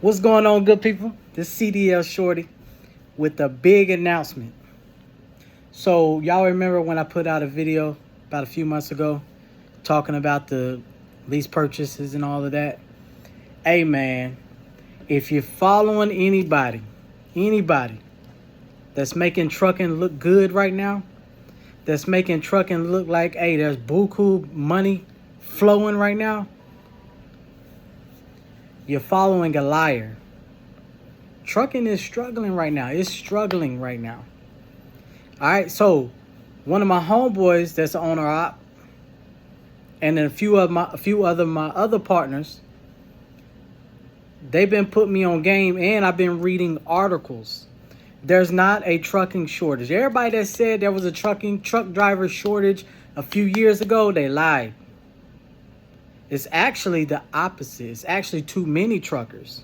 What's going on, good people? This CDL Shorty with a big announcement. So y'all remember when I put out a video about a few months ago talking about the lease purchases and all of that? Hey man, if you're following anybody that's making trucking look good right now, that's making trucking look like, hey, there's buku money flowing right now, you're following a liar. Trucking is struggling right now. It's struggling right now. All right, so one of my homeboys that's an owner op, and then a few other my other partners, they've been putting me on game, and I've been reading articles. There's not a trucking shortage. Everybody that said there was a truck driver shortage a few years ago, they lied. It's actually the opposite. It's actually too many truckers.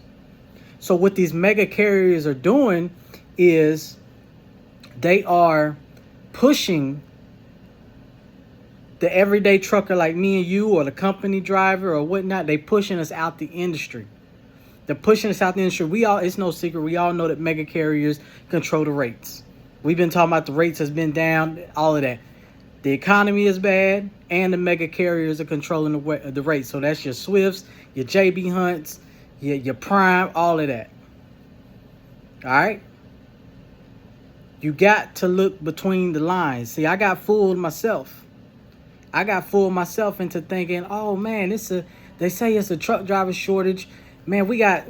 So what these mega carriers are doing is they are pushing the everyday trucker like me and you, or the company driver or whatnot. They pushing us out the industry. They're pushing us out the industry. It's no secret. We all know that mega carriers control the rates. We've been talking about the rates has been down, all of that. The economy is bad, and the mega carriers are controlling the rates. So that's your Swifts, your JB Hunts, your Prime, all of that. All right? You got to look between the lines. See, I got fooled myself. Into thinking, oh man, they say it's a truck driver shortage. Man, we got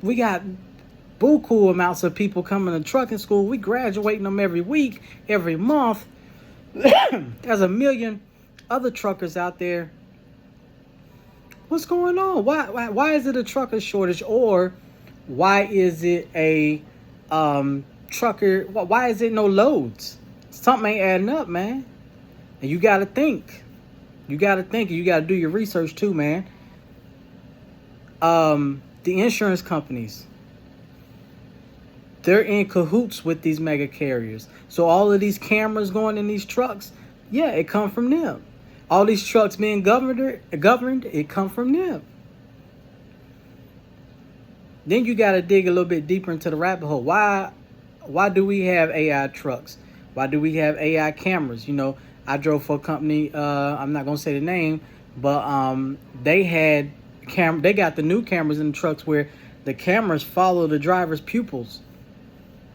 buku amounts of people coming to trucking school. We graduating them every week, every month. There's a million other truckers out there. What's going on? Why is it a trucker shortage? Or why is it a trucker? Why is it no loads? Something ain't adding up, man. And you got to think. You got to do your research too, man. The insurance companies, they're in cahoots with these mega carriers. So all of these cameras going in these trucks, yeah, it come from them. All these trucks being governed, it come from them. Then you got to dig a little bit deeper into the rabbit hole. Why do we have AI trucks? Why do we have AI cameras? You know, I drove for a company, I'm not going to say the name, but they had they got the new cameras in the trucks where the cameras follow the driver's pupils.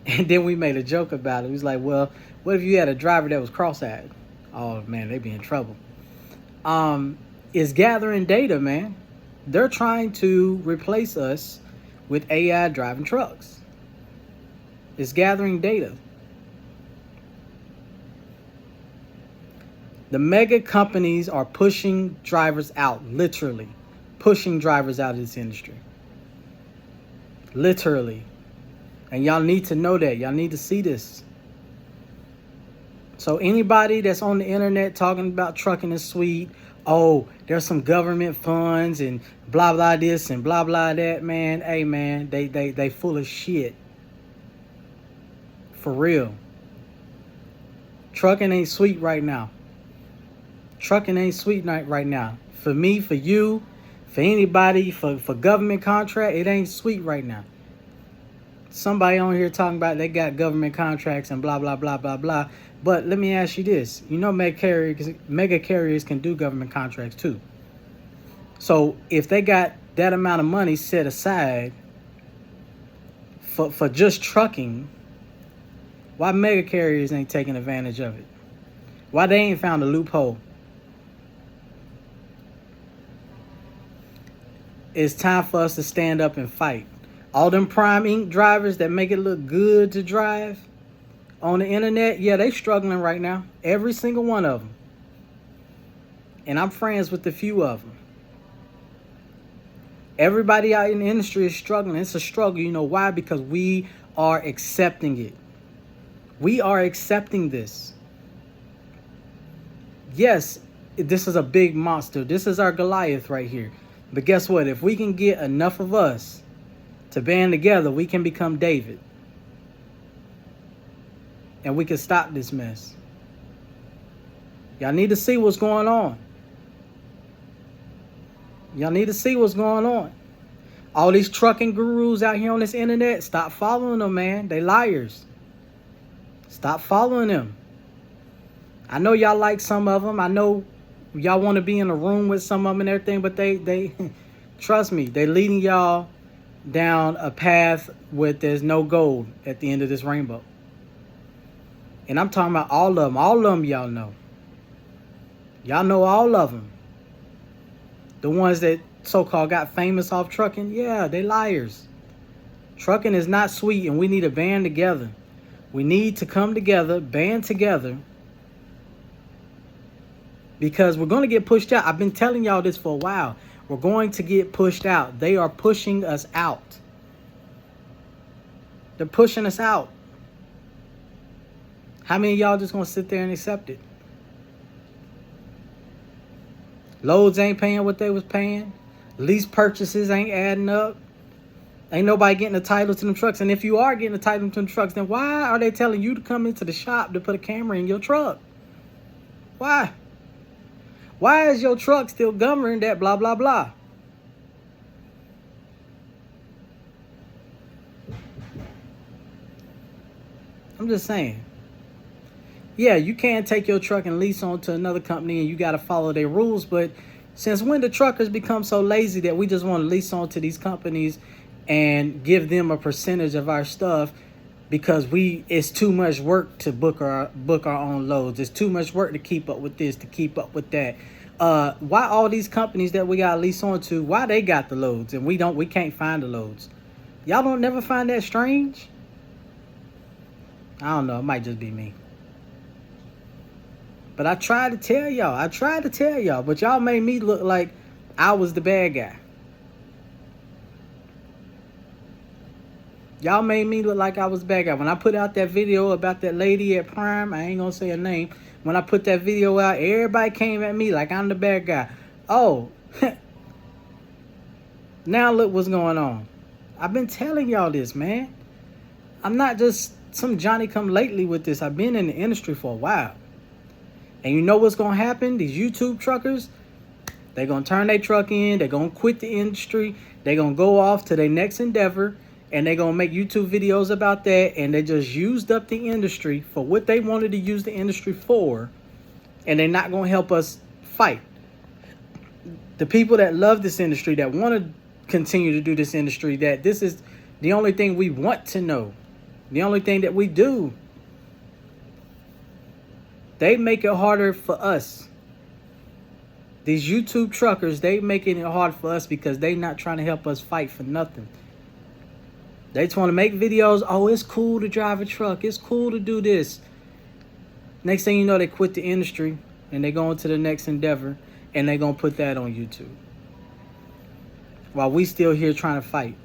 And then we made a joke about it. It was like, well, what if you had a driver that was cross-eyed? Oh man, they'd be in trouble. It's gathering data, man. They're trying to replace us with AI driving trucks. It's gathering data. The mega companies are pushing drivers out, literally pushing drivers out of this industry. Literally. And y'all need to know that. Y'all need to see this. So anybody that's on the internet talking about trucking is sweet, oh, there's some government funds and blah blah this and blah blah that, man. Hey man, they full of shit. For real. Trucking ain't sweet right now. Trucking ain't sweet right now. For me, for you, for anybody, for government contract, it ain't sweet right now. Somebody on here talking about they got government contracts and blah, blah, blah, blah, blah. But let me ask you this. You know, mega carriers can do government contracts too. So if they got that amount of money set aside for just trucking, why mega carriers ain't taking advantage of it? Why they ain't found a loophole? It's time for us to stand up and fight. All them Prime Inc. drivers that make it look good to drive on the internet, yeah, they struggling right now. Every single one of them. And I'm friends with a few of them. Everybody out in the industry is struggling. It's a struggle. You know why? Because we are accepting it. We are accepting this. Yes, this is a big monster. This is our Goliath right here. But guess what? If we can get enough of us to band together, we can become David. And we can stop this mess. Y'all need to see what's going on. Y'all need to see what's going on. All these trucking gurus out here on this internet, stop following them, man. They liars. Stop following them. I know y'all like some of them. I know y'all want to be in a room with some of them and everything, but they trust me, they're leading y'all down a path where there's no gold at the end of this rainbow. And I'm talking about all of them. All of them y'all know. Y'all know all of them. The ones that so-called got famous off trucking, yeah, they liars. Trucking is not sweet, and we need to band together. We need to come together, band together, because we're going to get pushed out. I've been telling y'all this for a while. We're going to get pushed out. They are pushing us out. They're pushing us out. How many of y'all just going to sit there and accept it? Loads ain't paying what they was paying. Lease purchases ain't adding up. Ain't nobody getting a title to them trucks. And if you are getting a title to them trucks, then why are they telling you to come into the shop to put a camera in your truck? Why? Why is your truck still governing that blah, blah, blah? I'm just saying. Yeah, you can't take your truck and lease on to another company and you got to follow their rules. But since when the truckers become so lazy that we just want to lease on to these companies and give them a percentage of our stuff because it's too much work to book our own loads. It's too much work to keep up with this, to keep up with that. Why all these companies that we got lease on to, why they got the loads and we can't find the loads? Y'all don't never find that strange? I don't know. It might just be me. But I tried to tell y'all. But y'all made me look like I was the bad guy. Y'all made me look like I was the bad guy. When I put out that video about that lady at Prime, I ain't gonna say her name. When I put that video out, everybody came at me like I'm the bad guy. Oh, now look what's going on. I've been telling y'all this, man. I'm not just some Johnny come lately with this. I've been in the industry for a while. And you know what's going to happen? These YouTube truckers, they're going to turn their truck in. They're going to quit the industry. They're going to go off to their next endeavor. And they're going to make YouTube videos about that. And they just used up the industry for what they wanted to use the industry for. And they're not going to help us fight. The people that love this industry, that want to continue to do this industry, that this is the only thing we want to know. The only thing that we do. They make it harder for us. These YouTube truckers, they making it hard for us because they not trying to help us fight for nothing. They just want to make videos. Oh, it's cool to drive a truck. It's cool to do this. Next thing you know, they quit the industry and they go into the next endeavor and they going to put that on YouTube. While we still here trying to fight.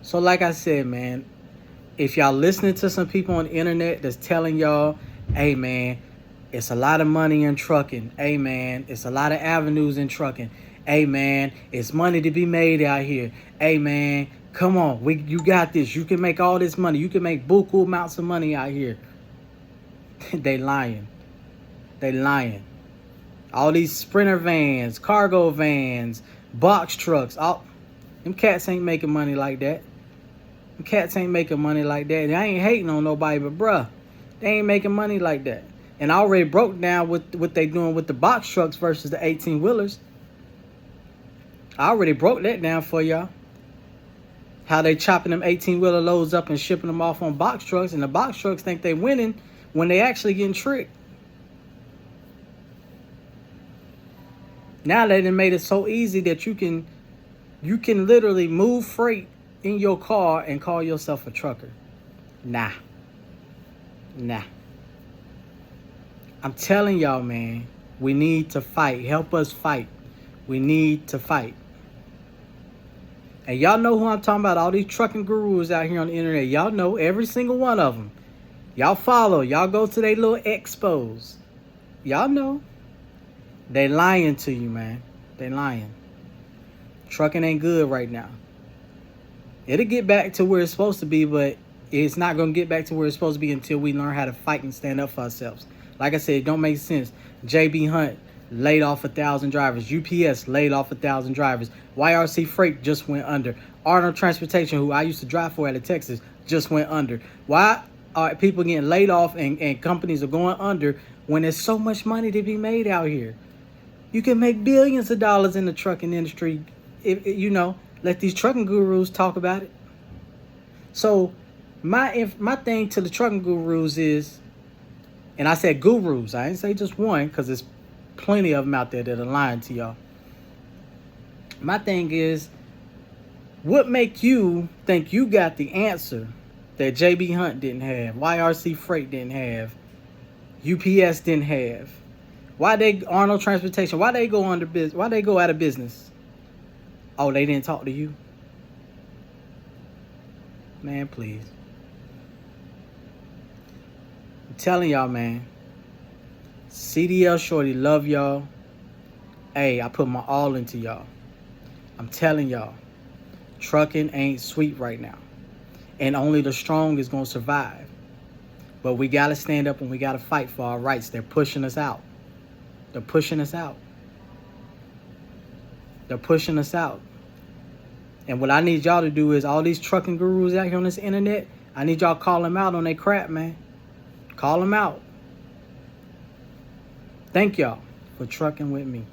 So like I said, man, if y'all listening to some people on the internet that's telling y'all, hey, man, it's a lot of money in trucking. Hey, man, it's a lot of avenues in trucking. Hey, man, it's money to be made out here. Hey, man, come on. You got this. You can make all this money. You can make buku amounts of money out here. They lying. They lying. All these Sprinter vans, cargo vans, box trucks. Them cats ain't making money like that. Cats ain't making money like that. And I ain't hating on nobody, but bruh, they ain't making money like that. And I already broke down what they doing with the box trucks versus the 18-wheelers. I already broke that down for y'all. How they chopping them 18-wheeler loads up and shipping them off on box trucks. And the box trucks think they winning when they actually getting tricked. Now they done made it so easy that you can literally move freight in your car and call yourself a trucker. Nah. I'm telling y'all, man, we need to fight. Help us fight. We need to fight. And y'all know who I'm talking about. All these trucking gurus out here on the internet. Y'all know every single one of them. Y'all follow. Y'all go to their little expos. Y'all know. They lying to you, man. They lying. Trucking ain't good right now. It'll get back to where it's supposed to be, but it's not going to get back to where it's supposed to be until we learn how to fight and stand up for ourselves. Like I said, it don't make sense. J.B. Hunt laid off 1,000 drivers. UPS laid off 1,000 drivers. YRC Freight just went under. Arnold Transportation, who I used to drive for out of Texas, just went under. Why are people getting laid off and companies are going under when there's so much money to be made out here? You can make billions of dollars in the trucking industry if let these trucking gurus talk about it. So my thing to the trucking gurus is, and I said gurus, I didn't say just one, because there's plenty of them out there that are lying to y'all. My thing is, what make you think you got the answer that JB Hunt didn't have, YRC Freight didn't have, UPS didn't have? Why they Arnold Transportation? Why they go under business? Why they go out of business? Oh, they didn't talk to you? Man, please. I'm telling y'all, man. CDL Shorty, love y'all. Hey, I put my all into y'all. I'm telling y'all, trucking ain't sweet right now. And only the strong is going to survive. But we got to stand up and we got to fight for our rights. They're pushing us out. They're pushing us out. They're pushing us out. And what I need y'all to do is, all these trucking gurus out here on this internet, I need y'all to call them out on their crap, man. Call them out. Thank y'all for trucking with me.